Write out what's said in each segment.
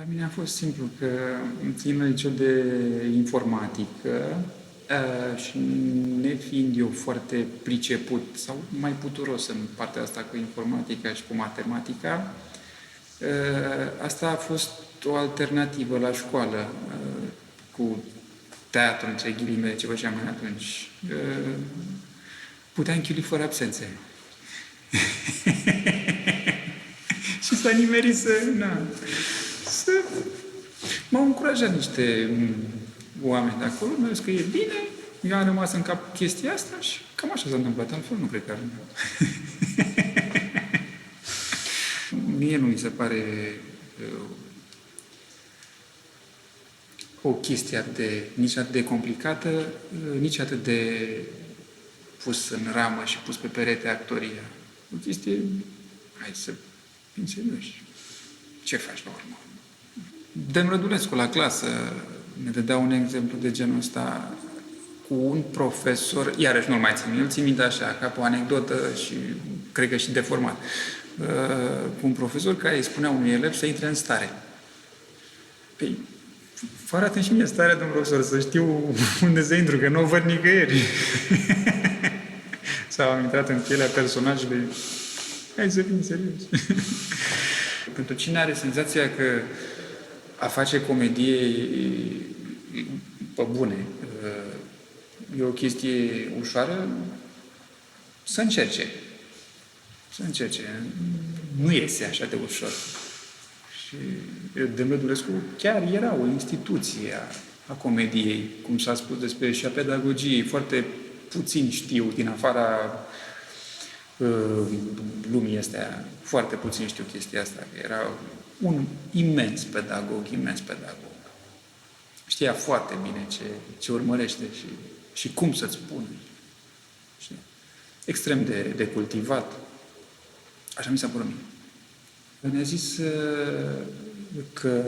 La mine a fost simplu, că țin la liceu de informatică și nefiind eu foarte priceput sau mai puturos în partea asta cu informatica și cu matematica, asta a fost o alternativă la școală cu teatru, între ghilimele, ce făceam noi atunci. Puteam chiuli fără absențe. Și s-a nimerit să m-au încurajat niște oameni de acolo, mi-au zis că e bine, eu am rămas în cap chestia asta și cam așa s-a întâmplat, altfel nu cred că ar Mie nu mi se pare o chestie nici atât de complicată, nici atât de pus în ramă și pus pe perete actoria. O chestie, hai să fim serioși. Ce faci la urmă? Dan Rădulescu, la clasă, ne dădea un exemplu de genul ăsta cu un profesor, iarăși nu-l mai țin, eu țin minte așa, ca pe o anecdotă și cred că și deformat, cu un profesor care îi spunea unui elev să intre în stare. Păi, fără atunci și mie starea, domnul profesor, să știu unde să intru, că nu o văd nicăieri. Sau am intrat în pielea personajului. Hai să fim serios. Pentru cine are senzația că a face comedie pe bune e o chestie ușoară, să încerce. Să încerce. Nu iese așa de ușor. Și Dan Rădulescu chiar era o instituție a comediei, cum s-a spus despre și a pedagogiei. Foarte puțini știu din afara lumii astea, foarte puțin știu chestia asta, că era un imens pedagog. Știa foarte bine ce urmărește și cum să-ți spună. Știi? Extrem de cultivat. Așa mi s-a părut mie. Ne-a zis că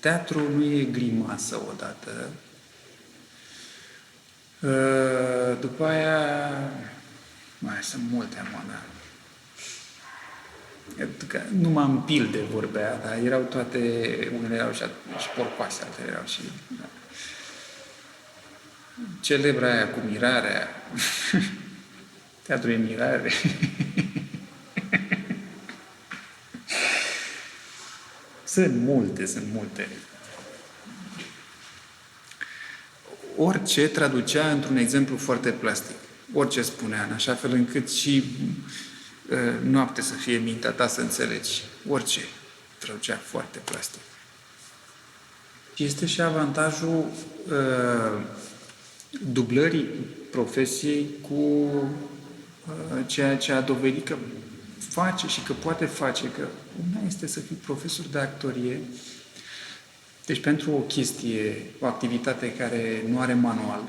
teatru nu e grimasă odată. După aia mai sunt multe, dar nu m-am pil de vorbe aia, dar erau toate, unele erau și porcoase, altele erau și... Da. Celebra aia cu mirarea. Teatru e mirare. Sunt multe. Orice traducea într-un exemplu foarte plastic. Orice spunea, în așa fel încât și noapte să fie mintea ta să înțelegi. Orice traducea foarte plastic. Și este și avantajul dublării profesiei cu ceea ce a dovedit că face și că poate face, că una este să fii profesor de actorie. Deci pentru o chestie, o activitate care nu are manual,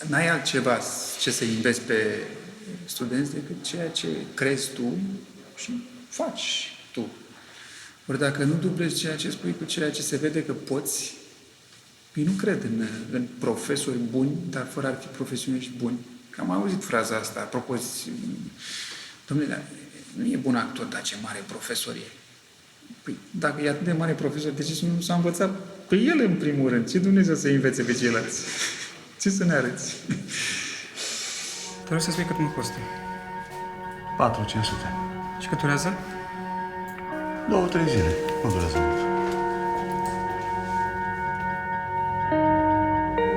n-ai altceva ce să înveți pe studenți decât ceea ce crezi tu și faci tu. Ori dacă nu dublezi ceea ce spui cu ceea ce se vede că poți, eu nu cred în profesori buni, dar fără a fi profesioniști buni. Că am auzit fraza asta, apropo, domnule, nu e bun actor, dar ce mare profesor e. Păi, dacă e atât de mare profesor, de ce nu s-a învățat pe el în primul rând? Ce Dumnezeu să învețe pe ceilalți? Ce să ne arăți? Te rog să spui cât mă costă. 400-500. Și cât durează? 2-3 zile. Nu durează mult.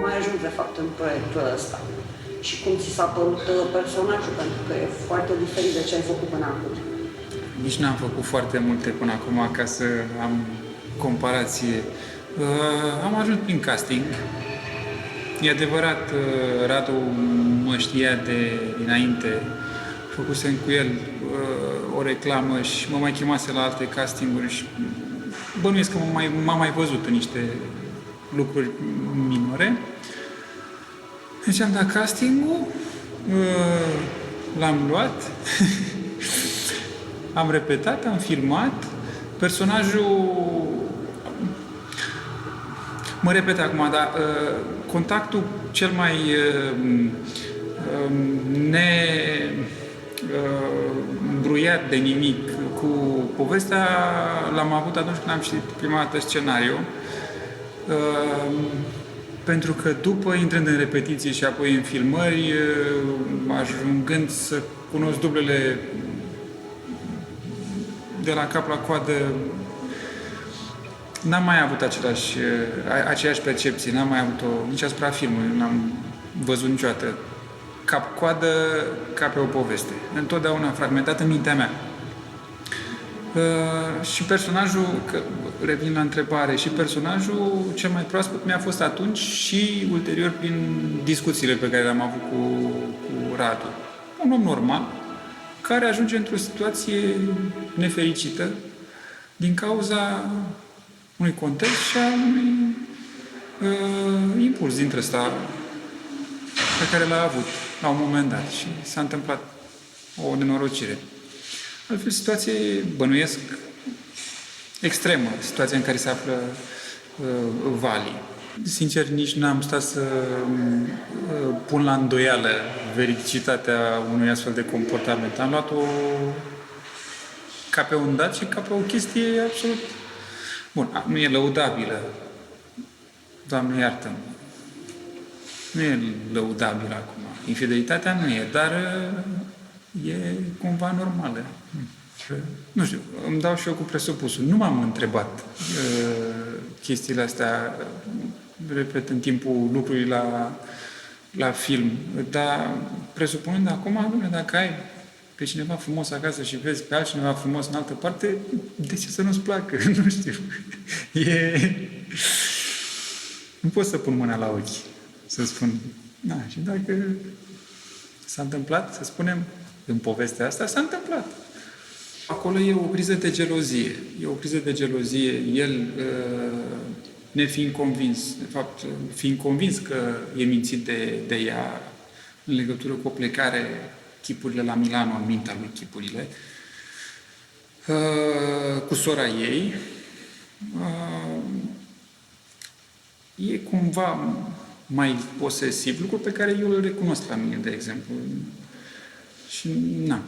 Mai ajung, de fapt, în proiectul ăsta. Și cum ți s-a părut personajul, pentru că e foarte diferit de ce ai făcut până acum. Nici n-am făcut foarte multe până acum ca să am comparație. Am ajuns prin casting. E adevărat, Radu mă știa dinainte. Făcusem cu el o reclamă și mă mai chemase la alte castinguri și bănuiesc că m-a mai văzut în niște lucruri minore. Deci am dat castingul, l-am luat, am repetat, am filmat, personajul... Mă repet acum, dar contactul cel mai îmbruiat de nimic cu povestea, l-am avut atunci când am citit prima dată scenariu. Pentru că după, intrând în repetiții și apoi în filmări, ajungând să cunosc dublele de la cap la coadă, n-am mai avut aceeași percepție, n-am mai avut-o nici asupra filmului, n-am văzut niciodată cap-coadă ca pe o poveste. Întotdeauna fragmentat în mintea mea. Și personajul, că revin la întrebare, și personajul cel mai proaspăt mi-a fost atunci și ulterior prin discuțiile pe care le-am avut cu Radu. Un om normal care ajunge într-o situație nefericită din cauza unui context și a unui impuls dintre ăsta pe care l-a avut la un moment dat și s-a întâmplat o nenorocire. Altfel, situație, bănuiesc, extremă, situația în care se află Vali. Sincer, nici n-am stat să pun la îndoială veridicitatea unui astfel de comportament. Am luat-o ca pe un dat și ca pe o chestie absolut... Bun, nu e lăudabilă. Doamne, iartă-mă. Nu e lăudabilă acum. Infidelitatea nu e, dar e cumva normală. Nu știu, îmi dau și eu cu presupusul. Nu m-am întrebat chestiile astea, repet, în timpul lucrului la film. Dar presupunând acum, dom'le, dacă ai pe cineva frumos acasă și vezi pe altcineva frumos în altă parte, de ce să nu-ți placă? Nu știu. Nu pot să pun mâna la ochi, să spun. Da, și dacă s-a întâmplat, să spunem, în povestea asta, s-a întâmplat. Acolo e o criză de gelozie. E o criză de gelozie. El, nefiind convins, de fapt, fiind convins că e mințit de ea în legătură cu o plecare, chipurile la Milano, în mintea lui chipurile, cu sora ei, e cumva mai posesiv, lucru pe care eu îl recunosc la mine, de exemplu. Și, na,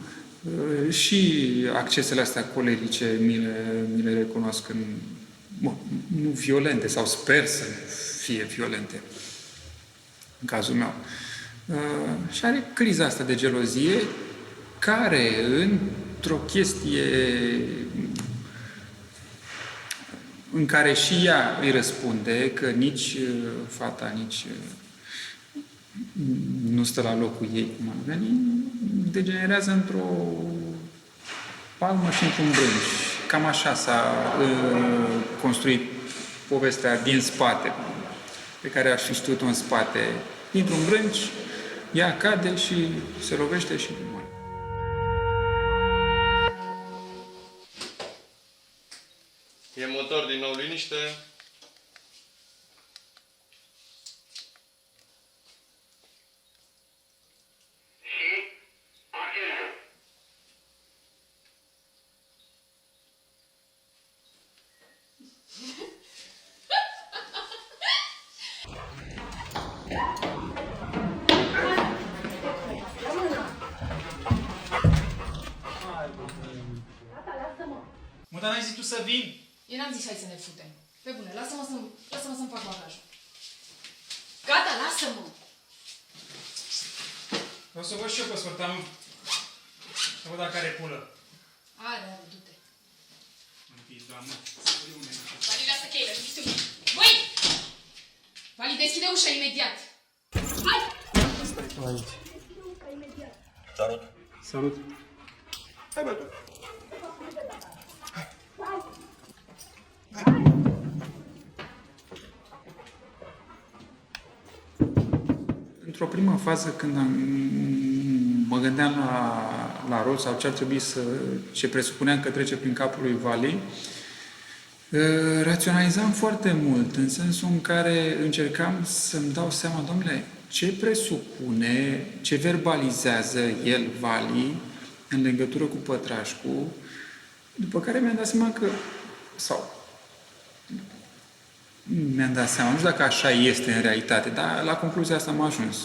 și accesele astea colerice mi le recunosc nu violente, sau sper să fie violente, în cazul meu. Și are criza asta de gelozie, care, într-o chestie în care și ea îi răspunde că nici fata, nici nu stă la locul ei, cum ar veni, degenerează într-o palmă și într-un brânci. Cam așa s-a construit povestea din spate, pe care aș fi știut-o în spate. Dintr-un brânci, ea cade și se lovește și moare. E motor din nou, liniște. Mă, dar n-ai zis tu să vin? Eu n-am zis hai să ne futem. Pe bune, lasă-mă să-mi fac bagajul. Gata, lasă-mă! O să văd și eu pe scurt, să văd dacă are pulă. Are, du-te. Închis, doamnă. Vali, lasă cheile, nu știu. Băi! Vali, deschide ușa imediat. Hai! Aici. Salut. Salut. Hai, bă, tu. Într-o primă fază, când mă gândeam la rol sau ce presupuneam că trece prin capul lui Vali, raționalizam foarte mult, în sensul în care încercam să-mi dau seama, domnule, ce presupune, ce verbalizează el, Vali, în legătură cu Pătrașcu, după care mi-am dat seama că, nu știu dacă așa este în realitate, dar la concluzia asta am ajuns.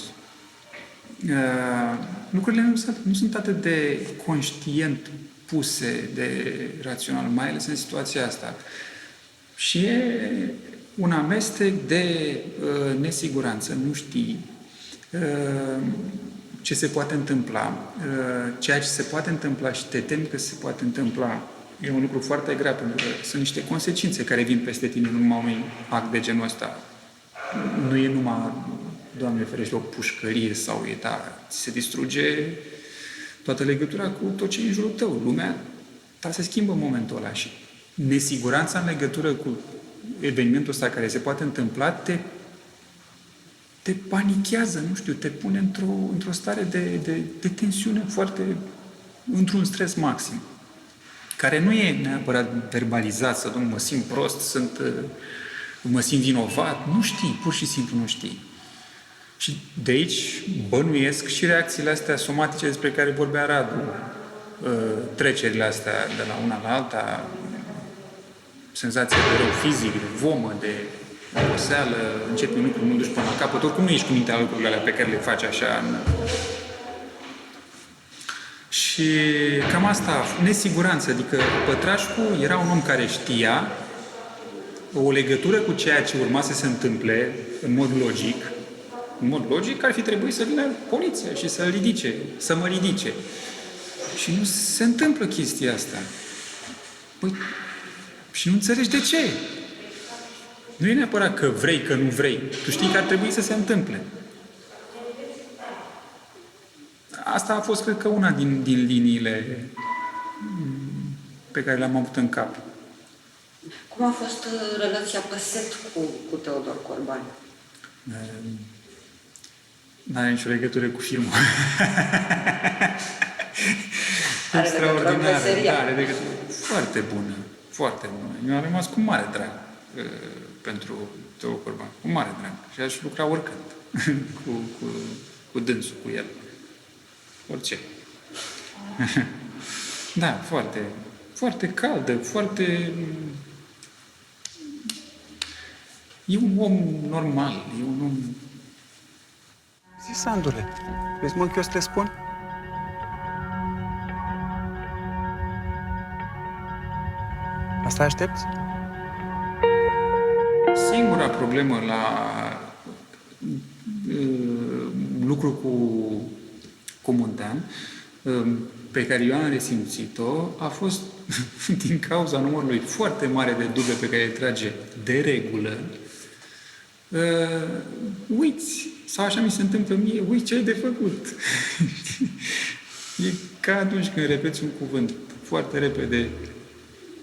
lucrurile nu sunt atât de conștient puse de rațional, mai ales în situația asta. Și e un amestec de nesiguranță, nu știi ce se poate întâmpla, ceea ce se poate întâmpla și te temi că se poate întâmpla. E un lucru foarte grav, pentru că sunt niște consecințe care vin peste tine în urma unui act de genul ăsta. Nu e numai, Doamne ferește, o pușcărie sau ți se distruge toată legătura cu tot ce e în jurul tău. Lumea ta se schimbă în momentul ăla și nesiguranța în legătură cu evenimentul ăsta care se poate întâmpla te panichează, nu știu, te pune într-o stare de tensiune foarte, într-un stres maxim, care nu e neapărat verbalizat, să mă simt prost, mă simt vinovat, nu știi, pur și simplu nu știi. Și de aici bănuiesc și reacțiile astea somatice despre care vorbea Radu, trecerile astea de la una la alta, senzația de rău fizic, de vomă, de oboseală, începi un lucru, nu duci până la capăt, oricum nu ești cu mintea lucrurile alea pe care le faci așa. Și cam asta, nesiguranță, adică Pătrașcu era un om care știa o legătură cu ceea ce urma să se întâmple în mod logic. În mod logic ar fi trebuit să vină poliția și să mă ridice. Și nu se întâmplă chestia asta. Păi, și nu înțelegi de ce. Nu e neapărat că vrei, că nu vrei. Tu știi că ar trebui să se întâmple. Asta a fost, cred că, una din liniile pe care le-am avut în cap. Cum a fost relația pe set cu Teodor Corban? N-are nicio legătură cu filmul. Are Extraordinar. legătură Da, are legătură. Foarte bună. Foarte bună. Eu am rămas cu mare drag pentru Teodor Corban. Cu mare drag. Și aș lucra oricând cu dânsul, cu el. Orice. Da, foarte, foarte caldă, foarte... E un om normal, e un om... Zi, Sandule, vezi, mă, că eu să te spun? Asta aștepți? Singura problemă la lucru cu Muntean, pe care eu am resimțit-o, a fost din cauza numărului foarte mare de dube pe care îi trage de regulă. Uiți, sau așa mi se întâmplă mie, uiți ce ai de făcut. E ca atunci când repeți un cuvânt foarte repede.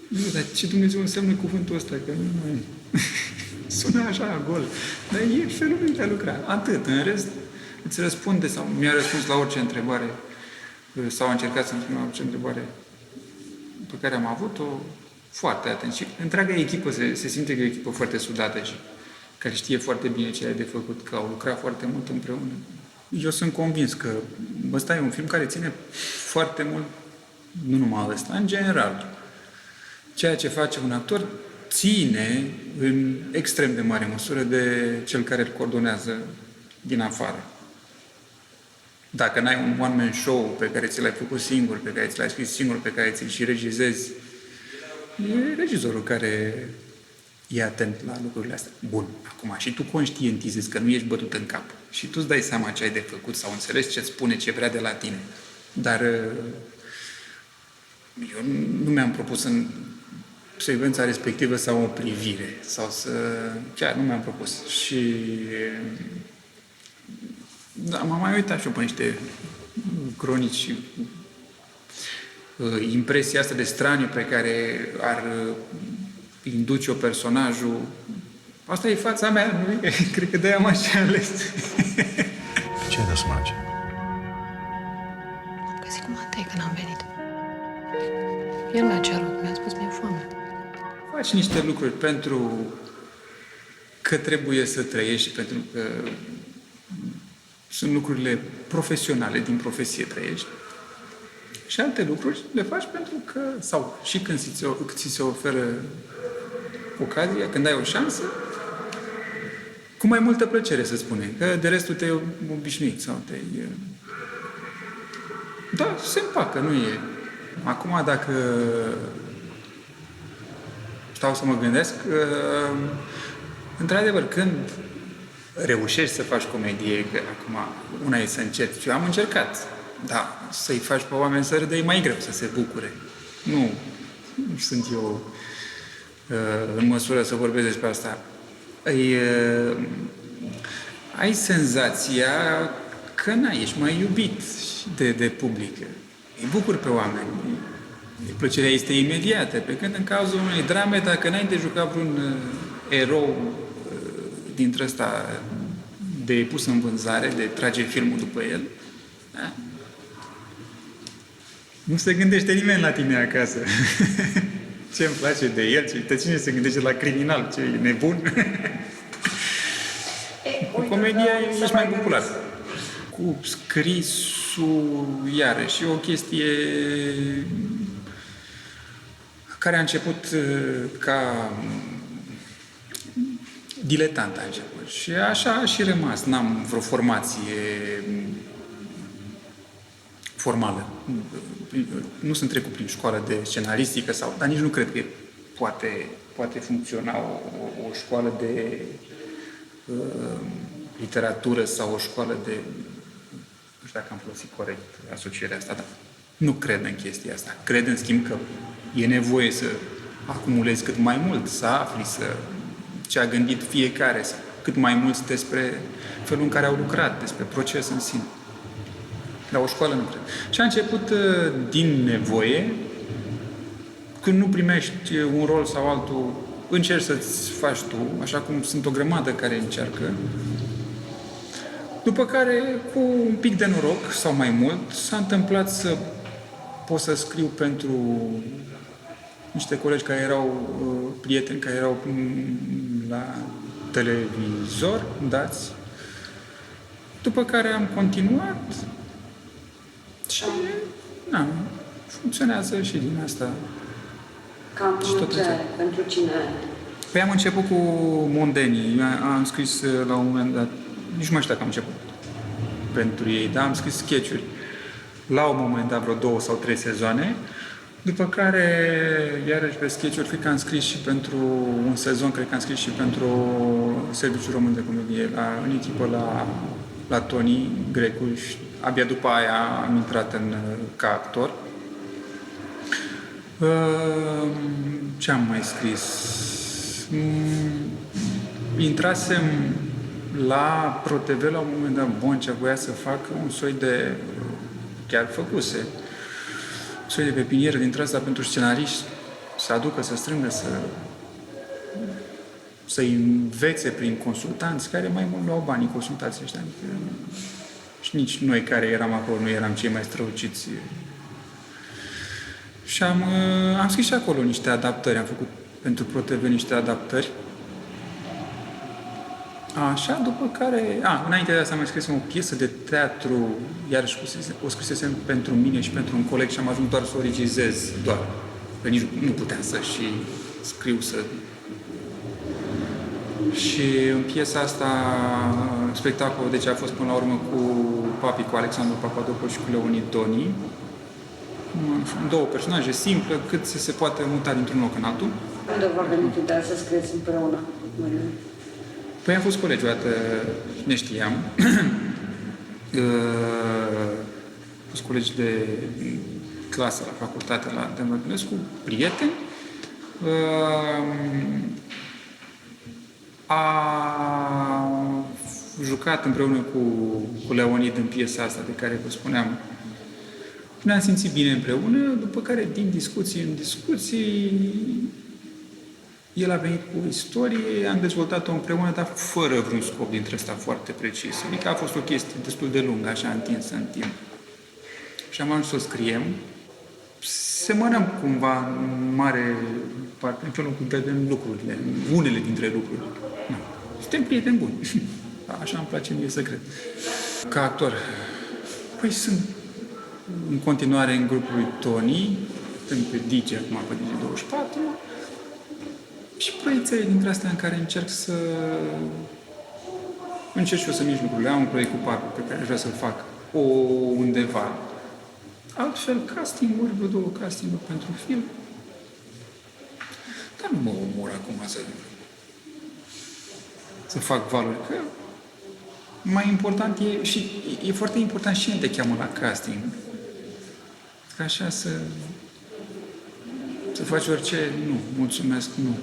Nu, dar ce Dumnezeu înseamnă cuvântul ăsta? Că nu mai... Sună așa, gol. Dar e felul de a lucra. Atât. În rest, îți răspunde sau mi-a răspuns la orice întrebare sau a încercat să-mi spună orice întrebare pe care am avut-o foarte atent. Și întreaga echipă se simte că e o echipă foarte sudată și care știe foarte bine ce ai de făcut, că au lucrat foarte mult împreună. Eu sunt convins că ăsta e un film care ține foarte mult, nu numai ăsta, în general. Ceea ce face un actor ține în extrem de mare măsură de cel care îl coordonează din afară. Dacă n-ai un one-man show pe care ți l-ai făcut singur, pe care ți l-ai scris singur, pe care ți-l și regizezi, e regizorul care e atent la lucrurile astea. Bun, acum și tu conștientizezi că nu ești bătut în cap și tu îți dai seama ce ai de făcut sau înțelegi ce-ți spune, ce vrea de la tine. Dar eu nu mi-am propus în secvența respectivă sau o privire sau să... Chiar nu mi-am propus. Și da, m-am mai uitat și eu pe niște cronici și impresia asta de straniu pe care ar induce-o personajul. Asta e fața mea, nu? Cred că de-aia m-aș ales. Ce ai de să mănânci? Că zic cu Matei că n-am venit. El mi-a cerut, mi-a spus mi-e foame. Faci niște lucruri pentru că trebuie să trăiești, pentru că sunt lucrurile profesionale, din profesie trăiești. Și alte lucruri le faci pentru că, sau și când ți se oferă ocazia, când ai o șansă, Cu mai multă plăcere, să spunem. Că de restul te-ai obișnuit sau te-ai... Da, se împacă, nu e... Acum, dacă stau să mă gândesc, într-adevăr, când reușești să faci comedie, că acum una e să încerci. Eu am încercat, da, să-i faci pe oameni să râdă e mai greu, să se bucure. Nu sunt eu în măsură să vorbesc despre asta. Ai senzația că ești mai iubit de public. Îi bucur pe oameni. Plăcerea este imediată. Pe când în cazul unei drame, dacă n-ai de jucat vreun erou dintre ăsta de pus în vânzare, de trage filmul după el, da? Nu se gândește nimeni la tine acasă. Ce-mi place de el, cine se gândește la criminal, ce e nebun? Comedia ești mai popular. Cu scrisul, iarăși, e o chestie care a început ca diletant a început. Și așa a și rămas. N-am vreo formație formală. Nu sunt trecut prin școală de scenaristică, dar nici nu cred că poate funcționa o școală de literatură sau o școală de... Nu știu dacă am folosit corect asocierea asta, dar nu cred în chestia asta. Cred, în schimb, că e nevoie să acumulezi cât mai mult, să afli ce a gândit fiecare, cât mai mult despre felul în care au lucrat, despre proces în sine. La o școală nu cred. Și a început din nevoie, când nu primești un rol sau altul, încerci să-ți faci tu, așa cum sunt o grămadă care încearcă. După care, cu un pic de noroc, sau mai mult, s-a întâmplat să pot să scriu pentru niște colegi care erau prieteni, care erau la televizor, dați. După care am continuat și, funcționează și din asta. Cam pentru cine? Păi am început cu Mondenii. Am scris la un moment dat, nici nu mai știu dacă am început pentru ei, dar am scris sketch-uri. La un moment dat, vreo 2 sau 3 sezoane. După care, iarăși pe sketch-uri, cred că am scris și pentru un sezon, cred că am scris și pentru Serviciul Român de Comedie, în echipă la Tony Grecu și abia după aia am intrat ca actor. Ce am mai scris? Intrasem la ProTV la un moment dat. Boncea voia să facă un soi de... chiar făcuse un soi de pepinieră dintre asta pentru scenariști, să aducă, să strângă, să-i învețe prin consultanți, care mai mult luau banii consultații ăștia. Și nici noi care eram acolo nu eram cei mai străluciți. Și am scris și acolo niște adaptări. Am făcut pentru ProTV niște adaptări. Așa, după care... înainte de asta am mai scris o piesă de teatru, iarăși o scrisesem pentru mine și pentru un coleg și am ajuns doar să o regizez, doar. Că nici nu puteam să și scriu, Și în piesa asta, spectacolul, deci a fost până la urmă cu Papi, cu Alexandru Papadopoulos și cu Leonid Doni. 2 personaje simple, cât se poate muta dintr-un loc în altul. Unde v-a venit ideea să scrieți împreună? Păi am fost colegi, o dată ne știam. Am fost colegi de clasă la facultate, la Dămătănescu, prieteni. A jucat împreună cu Leonid în piesa asta de care vă spuneam. Ne-am simțit bine împreună, după care, din discuții în discuții, el a venit cu o istorie, am dezvoltat-o împreună, dar fără vreun scop dintre ăsta foarte precis. Adică a fost o chestie destul de lungă, așa, întinsă în timp. Și am ajuns să o scriem. Semănăm cumva în mare parte, în felul cum vedem lucrurile, unele dintre lucruri. Suntem prieteni buni. Așa îmi place mie să cred. Ca actor, păi sunt în continuare în grupul lui Tony, sunt pe Digi, acum pe Digi24, și proiecțiile dintre astea în care încerc să încerc și eu să mișc lucrurile. Am un proiect cu parcul pe care vreau să-l fac undeva. Altfel, casting-uri, vreo 2 casting-uri pentru film. Dar nu mă omor acum să fac valori, că mai important e, și e foarte important cine te cheamă la casting. Ca așa să faci orice, nu, mulțumesc, nu.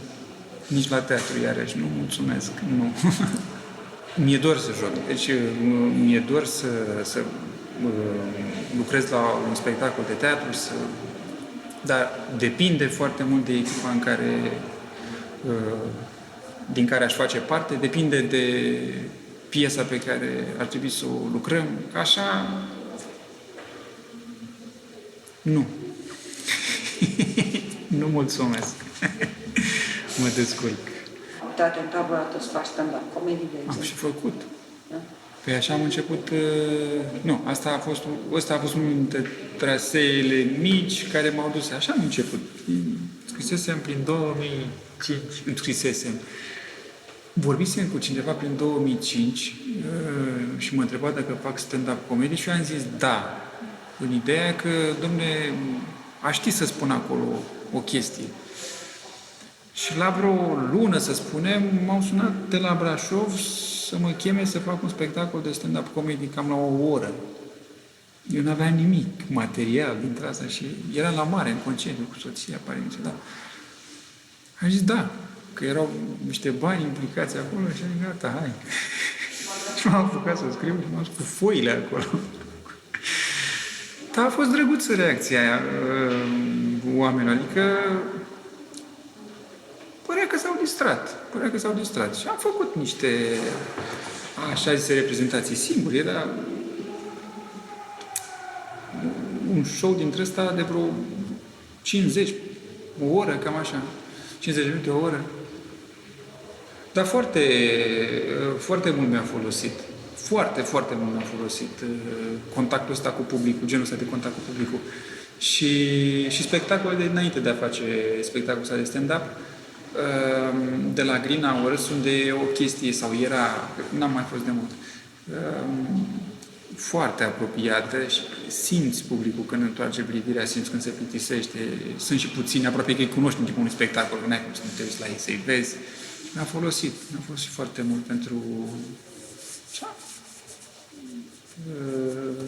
Nici la teatru, iarăși, nu, mulțumesc, nu. Mi-e dor să joc, deci mi-e dor să lucrez la un spectacol de teatru, dar depinde foarte mult de echipa din care aș face parte, depinde de piesa pe care ar trebui să o lucrăm. Așa, nu. Nu mulțumesc. Mă descurc. Te-a tentat vreodată să faci stand-up comedy, de Am exemplu? și făcut. Da? Păi așa am început... Nu, ăsta a fost unul dintre traseele mici care m-au dus. Așa am început. Scrisesem prin 2005. Vorbisem cu cineva prin 2005 și mă întreba dacă fac stand-up comedy și eu am zis da. În ideea că, dom'le, aș ști să spun acolo o chestie. Și la vreo lună, să spunem, m-au sunat de la Brașov să mă cheme să fac un spectacol de stand-up comedy cam la o oră. Eu n-aveam nimic material dintre asta și era la mare, în concediu, cu soția, părinții, da. Am zis da, că erau niște bani implicați acolo și am zis gata, hai. Și m-am apucat să scriu și m-am cu foile acolo. Dar a fost drăguță reacția aia oamenilor, adică părea că s-au distrat. Și am făcut niște, așa zise, reprezentații singuri. Era un show dintre ăsta de vreo 50, o oră, cam așa. 50 de minute, o oră. Dar foarte, foarte mult mi-a folosit. Foarte, foarte mult mi-a folosit contactul ăsta cu publicul, genul ăsta de contact cu publicul. Și spectacolele de înainte de a face spectacolul ăsta de stand-up, de la Green Hours, unde e o chestie, sau era, n-am mai fost de mult, foarte apropiată și simți publicul când întoarce privirea, simți când se plictisește. Sunt și puțini, aproape că îi cunoști în timpul unui spectacol, nu ai cum să nu te uiți la ei, să-i vezi. Mi-a folosit foarte mult pentru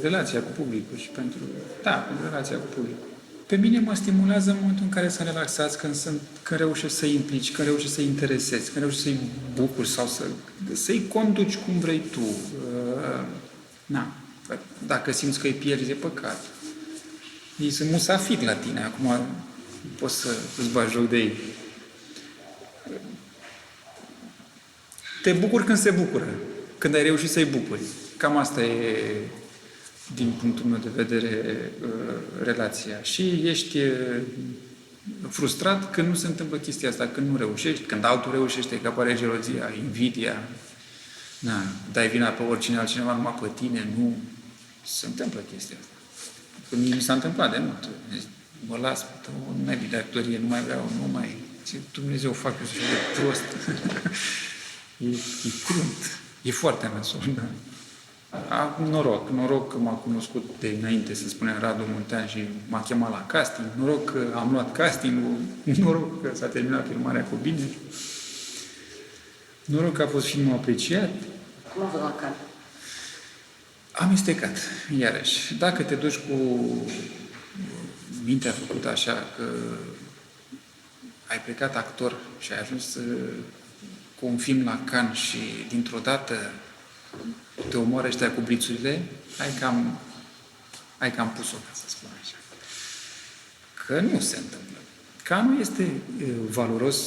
relația cu publicul și pentru relația cu publicul. Pe mine mă stimulează în momentul în care sunt relaxați, când reușești să-i implici, când reușești să-i interesezi, când reușești să-i bucuri sau să-i conduci cum vrei tu. Dacă simți că îi pierzi, e păcat. Ei sunt musafiri la tine, acum poți să îți bagi joc de ei. Te bucuri când se bucură, când ai reușit să-i bucuri. Cam asta e, din punctul meu de vedere, relația. Și ești frustrat când nu se întâmplă chestia asta, când nu reușești, când altul reușește, că apare gelozia, invidia, dai vina pe oricine altcineva, numai pe tine, nu se întâmplă chestia asta. Că mie mi s-a întâmplat de mult. Mă las, nu mai de actorie, nu mai vreau, nu mai... Ce Dumnezeu fac eu să fiu de prost. E crunt. E foarte nasol, da. Noroc că m-a cunoscut de înainte, să spunem, Radu Muntean și m-a chemat la casting. Noroc că am luat castingul. Noroc că s-a terminat filmarea cu bine. Noroc că a fost filmul apreciat. Cum a fost la Cannes? Amestecat, iarăși. Dacă te duci cu mintea făcută așa, că ai plecat actor și ai ajuns cu un film la Cannes și dintr-o dată te omoară ăștia cu blițurile, ai cam pus-o, ca să spun așa. Că nu se întâmplă. Cannes este valoros,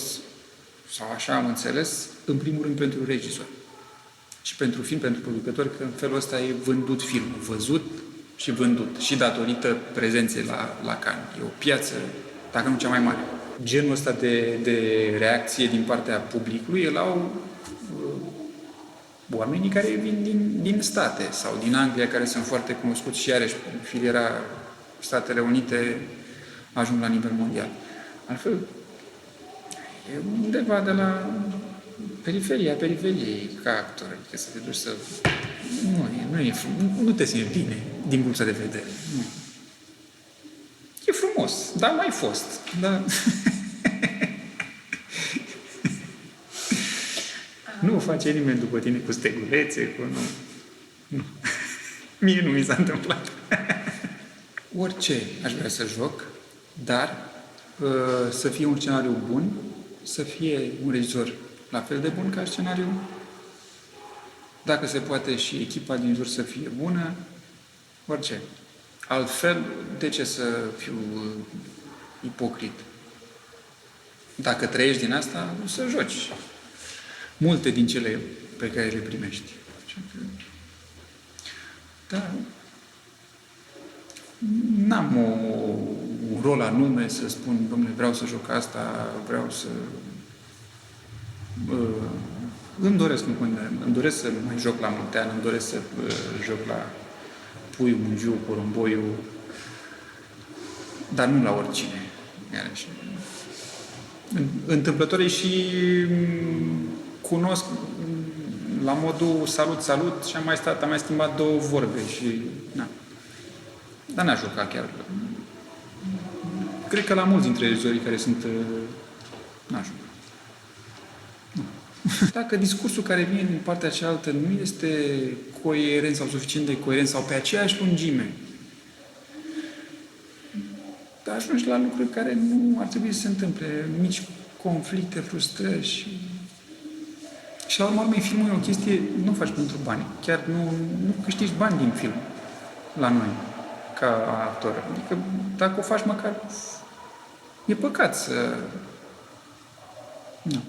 sau așa am înțeles, în primul rând pentru regizor. Și pentru film, pentru producători, că în felul ăsta e vândut filmul. Văzut și vândut. Și datorită prezenței la Cannes. E o piață, dacă nu cea mai mare. Genul ăsta de reacție din partea publicului îl au oamenii care vin din state sau din Anglia, care sunt foarte cunoscuți și iarăși filiera Statele Unite ajung la nivel mondial. Altfel, e undeva de la periferia periferiei ca actor, adică să te duci să... Nu te simți bine din punctul de vedere. Nu. E frumos, dar mai fost. Dar... Nu face nimeni după tine cu stegulețe, cu... Nu. Mie nu mi s-a întâmplat. Orice aș vrea să joc, dar să fie un scenariu bun, să fie un regizor la fel de bun ca scenariu, dacă se poate și echipa din jur să fie bună, orice. Altfel, de ce să fiu ipocrit? Dacă trăiești din asta, o să joci multe din cele pe care le primești. Da. N-am un rol anume să spun, domnule, vreau să joc asta, vreau să... Îmi doresc să mai joc la Muntean, îmi doresc să joc la Puiu, Mungiu, Porumboiu, dar nu la oricine. Iarăși. Întâmplător și cunosc la modul salut, salut și am mai schimbat două vorbe și... Na. Dar n-aș juca chiar. Cred că la mulți dintre regizorii care sunt... N-aș juca. Nu. Dacă discursul care vine din partea cealaltă nu este coerent sau suficient de coerent sau pe aceeași lungime, dar ajungi la lucruri care nu ar trebui să se întâmple. Mici conflicte, frustrări și la urmă, filmul e o chestie, nu faci pentru bani. Chiar nu câștigi bani din film la noi, ca actor. Adică, dacă o faci măcar, e păcat să... Nu.